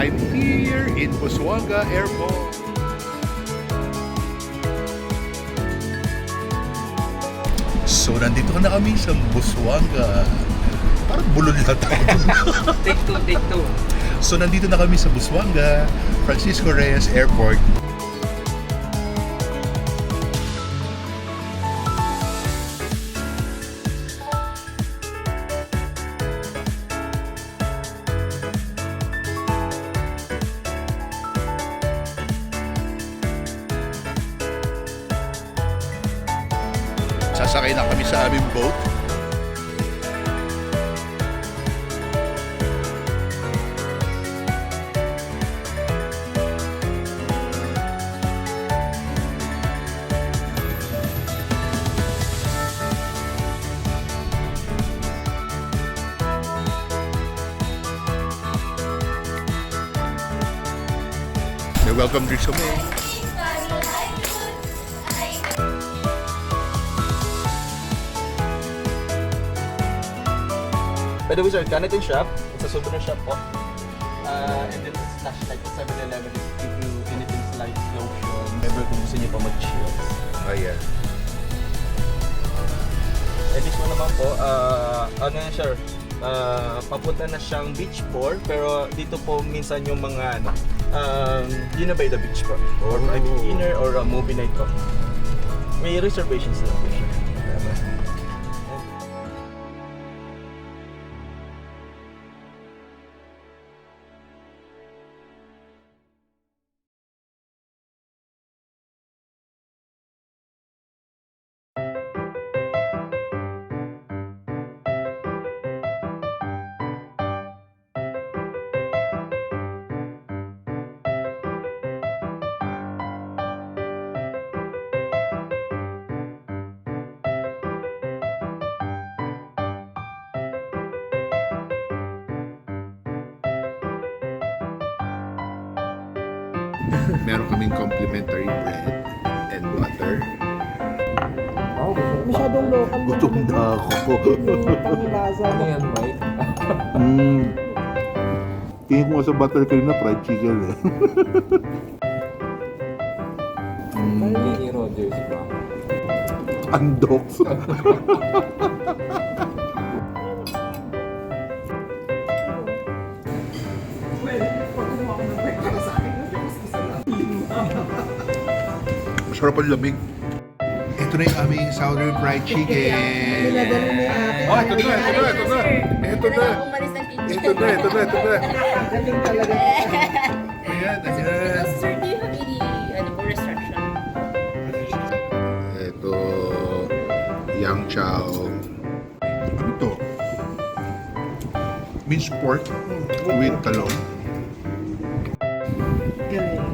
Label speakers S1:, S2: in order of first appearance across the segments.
S1: I'm here in Busuanga Airport. So, nandito na kami sa Busuanga. Parang bulol na tayo.
S2: Take two.
S1: So, nandito na kami sa Busuanga, Francisco Reyes Airport. Sasakay na kami sa aming boat. You're welcome, Rizome.
S2: By the way, sir, Canadian shop. It's a souvenir shop po. And then slash like 7-Eleven is give you anything like lotion. Ever kung gusto niyo pa mag-chills.
S1: Oh, yeah.
S2: And this one naman po, ano yan sir, papunta na siyang beach board, pero dito po minsan yung mga dinner by the beach po. Or private dinner or a movie night po. May reservations na po siya.
S1: Meron kaming complimentary bread and butter.
S3: Masyadong local.
S1: Gutom na ako.
S3: Yung panglasa
S2: Ano
S3: mo.
S2: yan, Mike?
S1: Tingin ko nga sa butter cream na fried chicken eh.
S2: Kenny Rogers ba?
S1: Andoks. Masarap ang lamig. Ito na yung aming Southern Fried Chicken.
S3: Pinadala ni ate.
S1: Oh, ito na. Ito na.
S3: Galing talaga.
S1: Ayan.
S4: Sir, do you have any restriction?
S1: Ito, Yang Chow. Ano to? Minced pork with talong.
S3: Galing.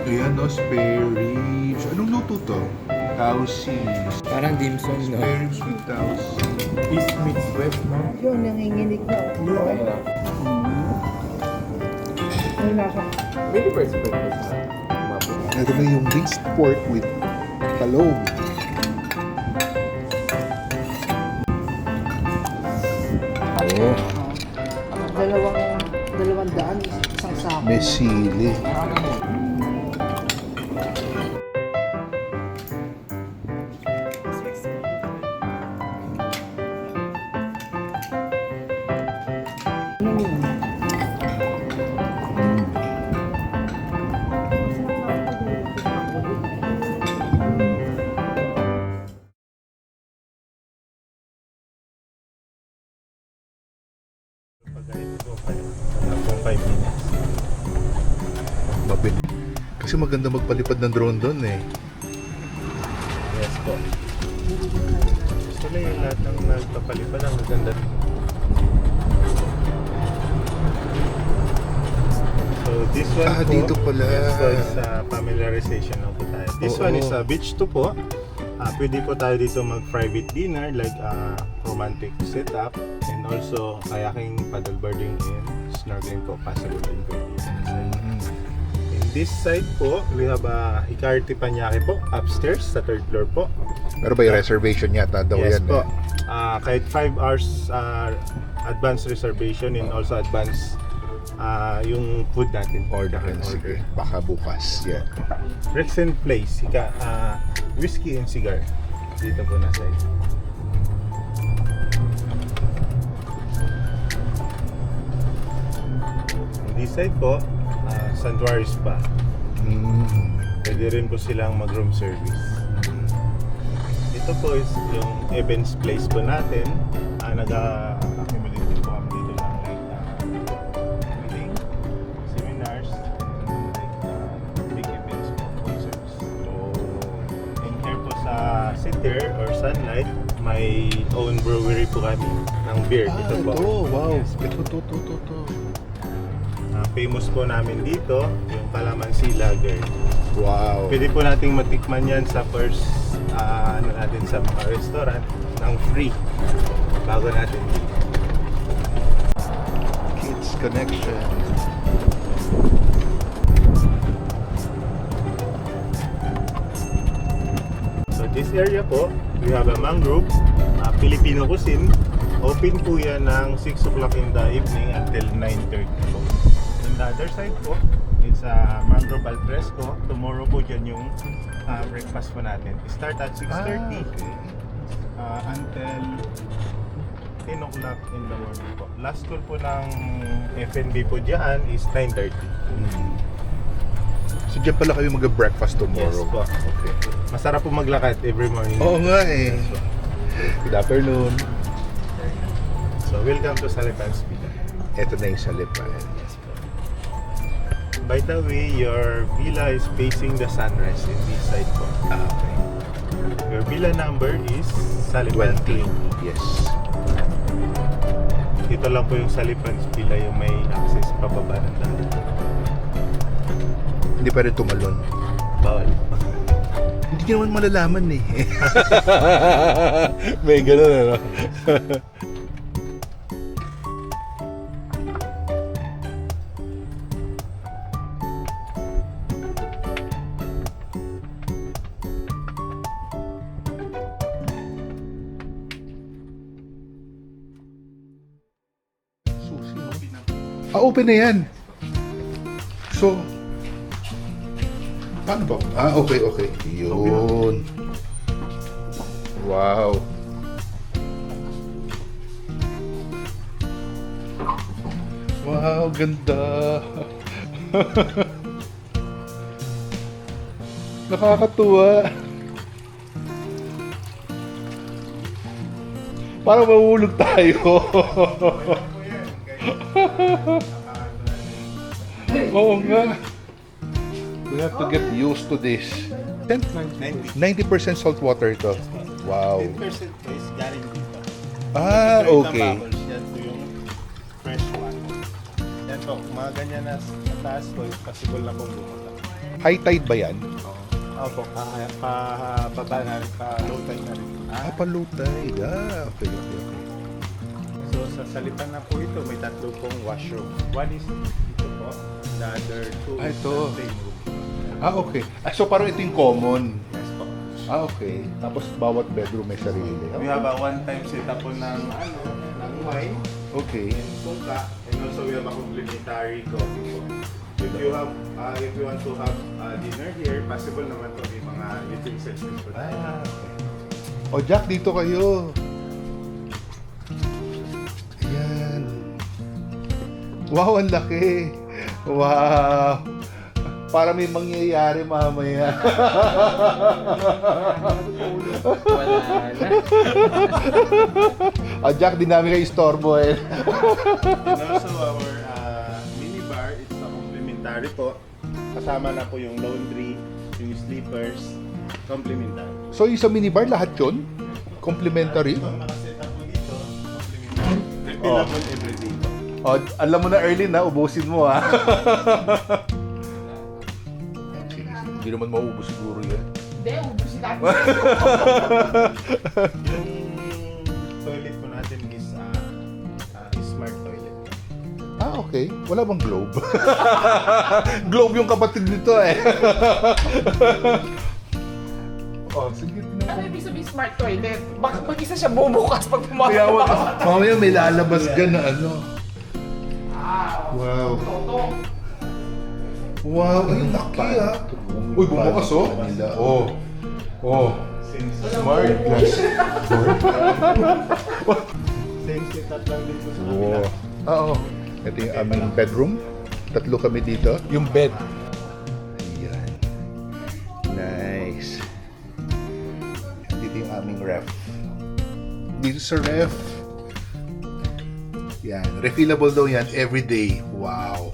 S1: Ayan, no? Spare ribs. Anong luto to? Cowseas.
S2: Parang dim sum, no?
S1: Spare ribs with cowseas.
S2: East meets West, no?
S3: Yun, nanginginig na. May nasa.
S2: Maybe first breakfast.
S1: Ito na yung minced pork with talong. Oh,
S3: Dalawang daan, isang sako.
S1: may sili. Kasi maganda magpalipad ng drone doon eh.
S2: Yes po.
S5: Gusto na yung lahat ng nagpapalipad ang maganda. So this one po,
S1: Dito pala.
S5: yes po, is familiarization lang po tayo. This
S1: Oo.
S5: one is beach 2 po. Pwede po tayo dito mag-private dinner like romantic setup and also kayaking, paddleboarding and snorkeling po possible din po dito. In this side po, we have Hikari Teppanyaki po upstairs sa 3rd floor po.
S1: Pero by reservation yata daw
S5: Yes
S1: yan
S5: po.
S1: eh.
S5: Kahit 5 hours advance reservation and also advance yung food natin.
S1: Order. Sige, baka bukas. Yeah.
S5: Rexen Place, whiskey and cigar. Dito po na side. On this side po, Sanctuary Spa. Pwede rin po silang mag-room service. Ito po is yung events place po natin. Nag-accumulate din po kami dito ng meeting, seminars, and big events po, concerts. And here po sa Sitter or Sunlight, may own brewery po kami ng beer. Ito po.
S1: Wow.
S5: Yes.
S1: Ito.
S5: Famous po namin dito, yung Calamansi Lager.
S1: Wow.
S5: Pwede po nating matikman yan sa first natin sa mga restaurant ng free bago natin dito.
S1: Kids Connection.
S5: So this area po, we have a mangrove, Filipino cuisine. Open po yan ng 6 o'clock in the evening until 9:30 po. On the other side po, it's a mangrove al fresco. Tomorrow po dyan yung breakfast po natin. Start at 6:30 until 10 o'clock in the morning po. Last call po ng F&B po dyan is 9:30.
S1: So dyan pala kayo mag-breakfast tomorrow.
S5: Yes po.
S1: Okay.
S5: Masarap po maglakad every morning.
S1: Oo nga eh. Good afternoon.
S5: So welcome to Salipan Speaker.
S1: Ito na yung Salipan.
S5: By the way, your villa is facing the sunrise in this side po.
S1: Okay.
S5: Your villa number is Salipan
S1: 20.
S5: 20.
S1: Yes.
S5: Ito lang po yung Salipan Villa yung may access pababa ng dagat.
S1: Hindi pa rin tumalon.
S5: Bawal.
S1: Hindi nyo naman malalaman eh. May ganun ano. Open na yan. So, paano ba? Okay. Yun. Wow. Wow, ganda. Nakakatuwa. Parang mahulog tayo. Oo nga. We have to get used to this. 90% salt water ito. Wow.
S5: 10% po is galing dito.
S1: Ah,
S5: Ito yung
S1: okay.
S5: bubbles, yan po yung fresh one. Yan po, mga ganyan na sa taas po, possible na pong bumula.
S1: High tide ba yan?
S5: Opo, baba na rin, low tide na rin.
S1: Low tide. Okay.
S5: So sa Salipan na po ito, may tatlo pong washroom. One is ito po, the other two is
S1: Ito.
S5: the playroom.
S1: Okay. So parang ito yung common.
S5: Yes po.
S1: Okay. Tapos bawat bedroom may sarili.
S5: We have a one-time setup po ng wine
S1: Okay.
S5: and sungka, and also we have a complimentary coffee po. If you want to have dinner here, possible naman po may mga utensils po tayo.
S1: Okay. O Jack, dito kayo. Ayan. Wow, ang laki. Wow. Para may mangyayari mamaya.
S2: Wala na.
S1: Jack, di namin kayo istorbo eh.
S5: And also our mini bar, it's a complimentary po. Kasama na po yung laundry, yung sleepers, complimentary.
S1: So yung sa minibar, lahat yun? Complimentary?
S5: Ito, nakaset up po dito, complimentary. Refillable every day po.
S1: Oh, alam mo na early na, ubusin mo ha. Sige, hindi naman mauubos siguro yan.
S6: Hindi, ubusin natin.
S5: Yung toilet po natin is smart toilet.
S1: Ah, okay. Wala bang globe? Globe yung kapatid nito eh. Oh, sige.
S6: Ano ibig sabihin smart toilet? Baka mag-isa siya bumukas pag
S1: Kaya
S6: pumasok.
S1: mamaya may lalabas ka na ano. Wow.
S6: Toto.
S1: Wow, ay laki ah. Uy, bumukas oh. Oh. Oh. Smart glass door.
S5: Same setup lang din po sa
S1: Wow.
S5: kabila.
S1: Oo. Ito yung aming bedroom. Tatlo kami dito. Yung bed. Ayan. Nice. Dito yung aming ref. Dito sa ref. Yan. Refillable daw yan every day. Wow.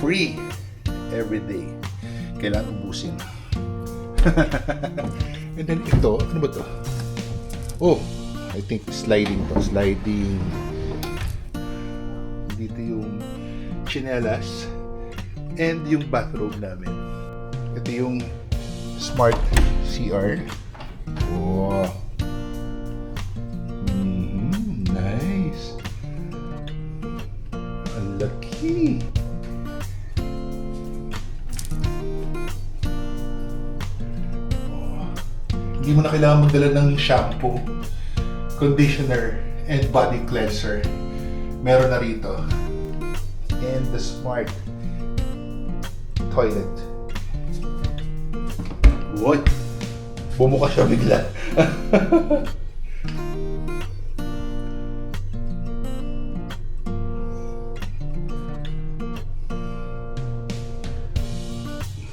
S1: Free. Every day. Kailangan ubusin. And then ito, ano ba to? Oh, I think sliding to. Sliding. Dito yung chinelas and yung bathrobe namin. Ito yung smart CR. Wow. Nice. Ang laki. Hindi mo na kailangan magdala ng shampoo, conditioner, and body cleanser. Meron na rito. And the smart toilet. What? Bumuka siya bigla.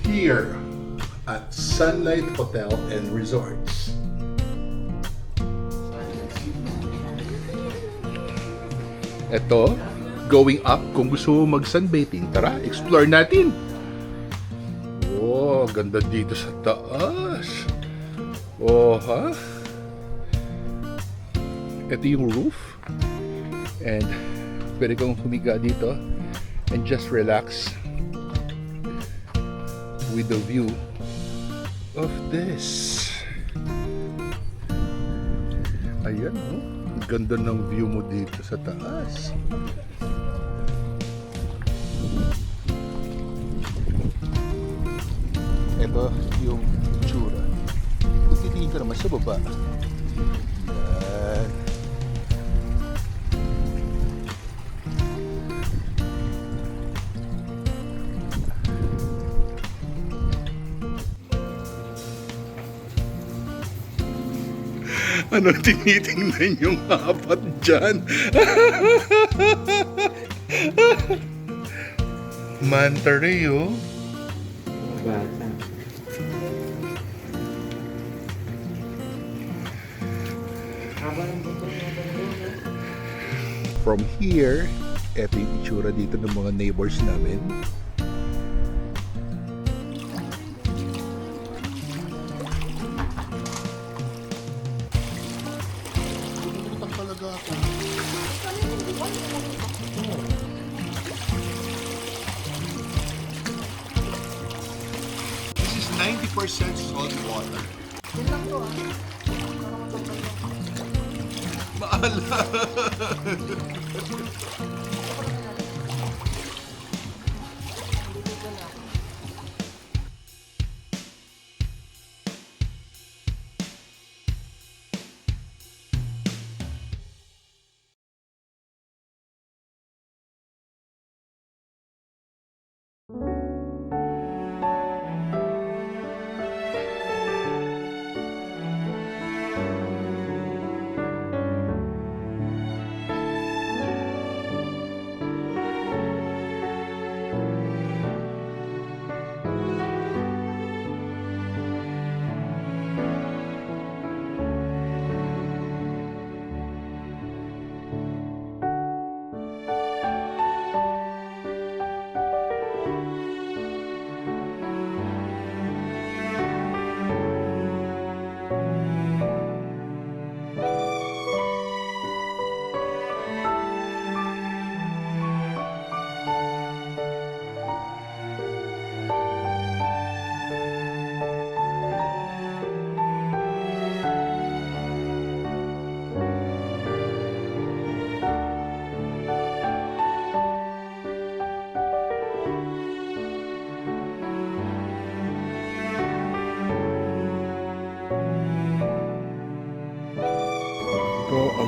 S1: Here at Sunlight Hotel and Resorts. Ito, going up, kung gusto mo mag-sunbathing, tara, explore natin. Oh, ganda dito sa taas. Oh, ha? Ito yung roof. And pwede kang humiga dito and just relax with the view of this. Ayan, oh. Ang ganda ng view mo dito sa taas. Ito yung itsura. Kung titingin ka naman sa baba. Yan. Ano tinitingnan yung apat dyan? Manta Ray, oh. From here, eto yung itsura dito ng mga neighbors namin. Talaga ako. This is 90% salt water.
S3: Yan lang to ah.
S1: Maala.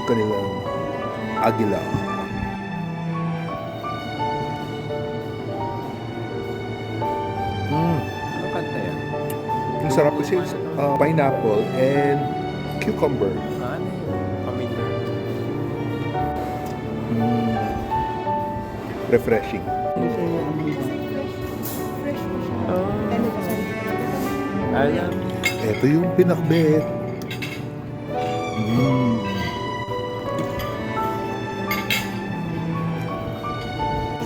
S1: kanilang agila.
S2: Ano kanta yan?
S1: Ang sarap kasi pineapple and cucumber.
S2: Ano yun? Familiar.
S1: Refreshing.
S3: Hindi siya yung amoy.
S2: Alam.
S1: Ito yung pinakbet.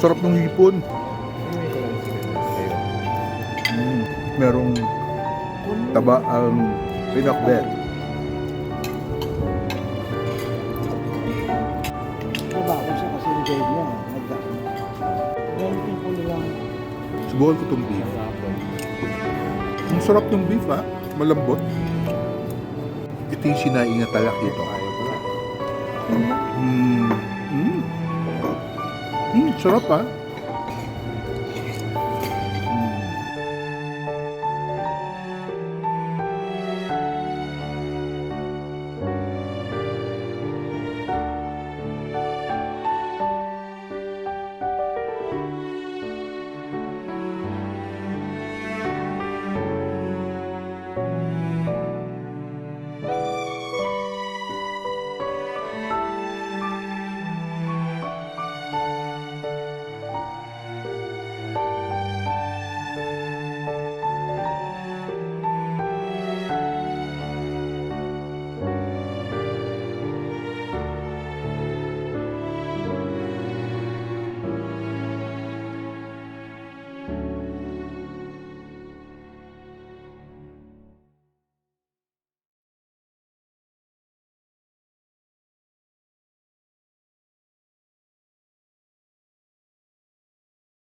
S1: Sarap ng hipon. Merong taba ang pinakbet.
S3: Trabaho siya kasi yung guide niya. Nagdaan. Gamitin ko nilang
S1: Subukan ko itong beef. Ang sarap ng beef ha. Malambot. Ito yung sinaing na talak dito. Sarap ha. Sarap ha.